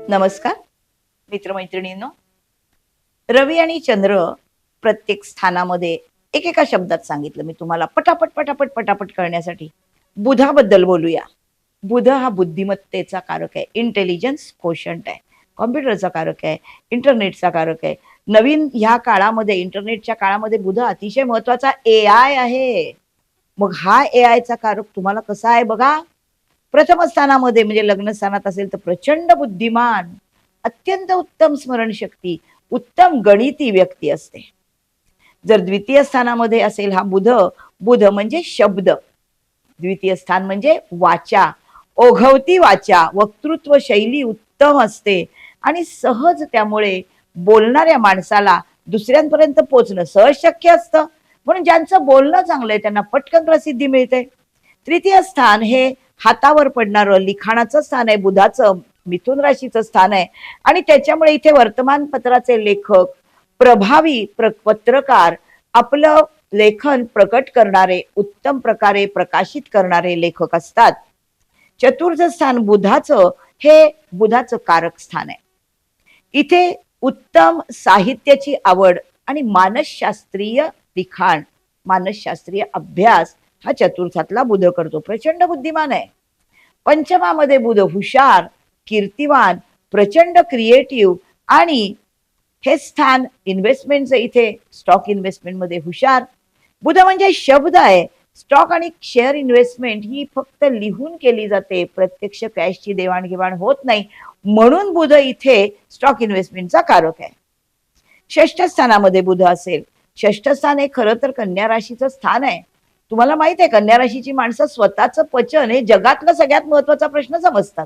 नमस्कार मित्रमैत्रिणींनो. रवी आणि चंद्र प्रत्येक स्थानामध्ये एकेका शब्दात सांगितलं मी तुम्हाला पटापट पटापट पटापट करण्यासाठी. बुधाबद्दल बोलूया. बुध हा बुद्धिमत्तेचा कारक आहे, इंटेलिजन्स कोशंट आहे, कॉम्प्युटरचा कारक आहे, इंटरनेटचा कारक आहे. नवीन ह्या काळामध्ये इंटरनेटच्या काळामध्ये बुध अतिशय महत्वाचा AI आहे. मग हा AIचा कारक तुम्हाला कसा आहे बघा. प्रथम स्थानामध्ये म्हणजे लग्न स्थानात असेल तर प्रचंड बुद्धिमान, अत्यंत उत्तम स्मरणशक्ती, उत्तम गणिती व्यक्ती असते. जर द्वितीय स्थानामध्ये असेल हा बुध, बुध म्हणजे शब्द, द्वितीय स्थान म्हणजे वाचा, ओघवती वाचा, वक्तृत्व शैली उत्तम असते आणि सहज त्यामुळे बोलणाऱ्या माणसाला दुसऱ्यांपर्यंत पोहोचणं सहज शक्य असतं. म्हणून ज्यांचं बोलणं चांगलं आहे त्यांना पटकन प्रसिद्धी मिळते. तृतीय स्थान हे हातावर पडणारं लिखाणाचं स्थान आहे, बुधाचं मिथुन राशीचं स्थान आहे आणि त्याच्यामुळे इथे वर्तमानपत्राचे लेखक, प्रभावी पत्रकार, आपलं लेखन प्रकट करणारे, उत्तम प्रकारे प्रकाशित करणारे लेखक असतात. चतुर्थ स्थान बुधाचं हे बुधाचं कारक स्थान आहे. इथे उत्तम साहित्याची आवड आणि मानसशास्त्रीय लिखाण, मानसशास्त्रीय अभ्यास हा चतुर्थातला बुध करतो. प्रचंड बुद्धिमान आहे. पंचमामध्ये बुध हुशार, कीर्तिवान, प्रचंड क्रिएटिव्ह आणि हे स्थान इन्व्हेस्टमेंटचं, इथे स्टॉक इन्व्हेस्टमेंट मध्ये हुशार. बुध म्हणजे शब्द आहे. स्टॉक आणि शेअर इन्व्हेस्टमेंट ही फक्त लिहून केली जाते, प्रत्यक्ष कॅशची देवाणघेवाण होत नाही. म्हणून बुध इथे स्टॉक इन्व्हेस्टमेंटचा कारक आहे. षष्ठ स्थानामध्ये बुध असेल, षष्ठ स्थान हे खरं तर कन्या राशीचं स्थान आहे. तुम्हाला माहित आहे कन्या राशीची माणसं स्वतःचं पचन हे जगातला सगळ्यात महत्वाचा प्रश्न समजतात.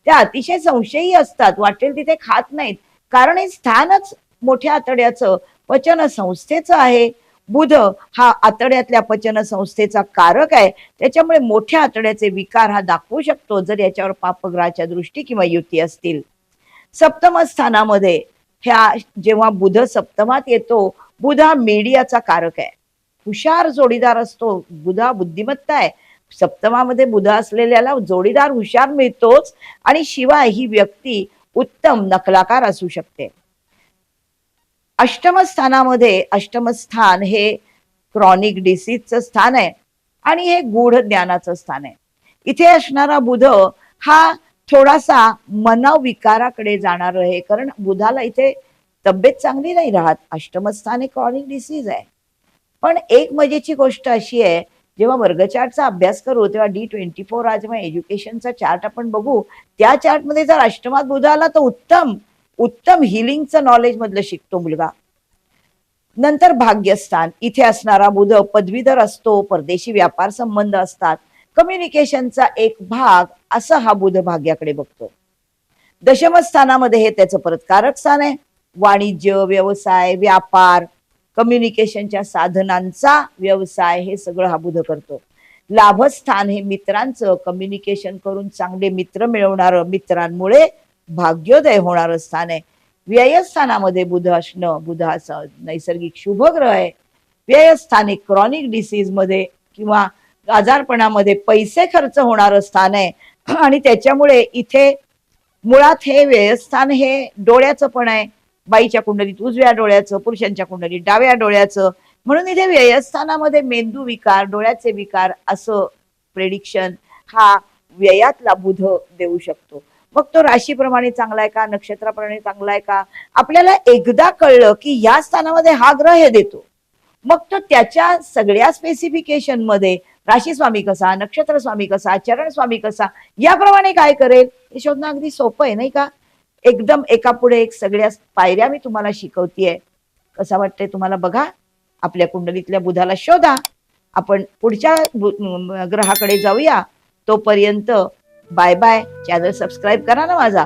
त्या अतिशय संशयी असतात, वाटेल तिथे खात नाहीत, कारण हे स्थानच मोठ्या आतड्याचं पचन संस्थेचं आहे. बुध हा आतड्यातल्या पचन संस्थेचा कारक आहे, त्याच्यामुळे मोठ्या आतड्याचे विकार हा दाखवू शकतो जर याच्यावर पापग्रहाच्या दृष्टी किंवा युती असतील. सप्तम स्थानामध्ये ह्या जेव्हा बुध सप्तमात येतो, बुध हा मीडियाचा कारक आहे, हुशार जोडीदार असतो. बुधा बुद्धिमत्ता आहे. सप्तमामध्ये बुध असलेल्याला जोडीदार हुशार मिळतोच आणि शिवाय ही व्यक्ती उत्तम नकलाकार असू शकते. अष्टम स्थानामध्ये, अष्टम स्थान हे क्रॉनिक डिसीजचं स्थान आहे आणि हे गूढ ज्ञानाचं स्थान आहे. इथे असणारा बुध हा थोडासा मनोविकाराकडे जाणार आहे, कारण बुधाला इथे तब्येत चांगली नाही राहत. अष्टम स्थान हे क्रॉनिक डिसीज आहे. पण एक मजेची गोष्ट अशी आहे, जेव्हा वर्ग चार्टचा अभ्यास करू तेव्हा D24 आज जेव्हा एज्युकेशनचा चार्ट आपण बघू, त्या चार्टमध्ये जर अष्टमात बुध आला तर उत्तम उत्तम हिलिंगचं नॉलेज मधलं शिकतो मुलगा. नंतर भाग्यस्थान, इथे असणारा बुध पदवीधर असतो, परदेशी व्यापार संबंध असतात, कम्युनिकेशनचा एक भाग असं हा बुध भाग्याकडे बघतो. दशम स्थानामध्ये हे त्याचं परत कारक स्थान आहे. वाणिज्य, व्यवसाय, व्यापार, कम्युनिकेशनच्या साधनांचा व्यवसाय हे सगळं हा बुध करतो. लाभस्थान हे मित्रांचं, कम्युनिकेशन करून चांगले मित्र मिळवणारं, मित्रांमुळे भाग्योदय होणारं स्थान आहे. व्ययस्थानामध्ये बुध असणं, बुध हा नैसर्गिक शुभ ग्रह आहे. व्ययस्थान हे क्रॉनिक डिसीज मध्ये किंवा आजारपणामध्ये पैसे खर्च होणारं स्थान आहे आणि त्याच्यामुळे इथे मुळात हे व्ययस्थान हे डोळ्याचं पण आहे. बाईच्या कुंडलीत उजव्या डोळ्याचं, पुरुषांच्या कुंडलीत डाव्या डोळ्याचं, म्हणून इथे व्ययस्थानामध्ये मेंदू विकार, डोळ्याचे विकार असं प्रेडिक्शन हा व्ययातला बुध देऊ शकतो. मग तो राशीप्रमाणे चांगला आहे का, नक्षत्राप्रमाणे चांगला आहे का, आपल्याला एकदा कळलं की या स्थानामध्ये हा ग्रह हे देतो, मग तो त्याच्या सगळ्या स्पेसिफिकेशन मध्ये राशी स्वामी कसा, नक्षत्र स्वामी कसा, चरण स्वामी कसा, याप्रमाणे काय करेल हे शोधणं अगदी सोपं आहे, नाही का. एकदम एका पुढे एक सगळ्या पायऱ्या मी तुम्हाला शिकवतीये. कसा वाटतंय तुम्हाला बघा. आपल्या कुंडलीतल्या बुधाला शोधा. आपण पुढच्या ग्रहाकडे जाऊया. तोपर्यंत बाय बाय. चॅनल सबस्क्राईब करा ना माझा.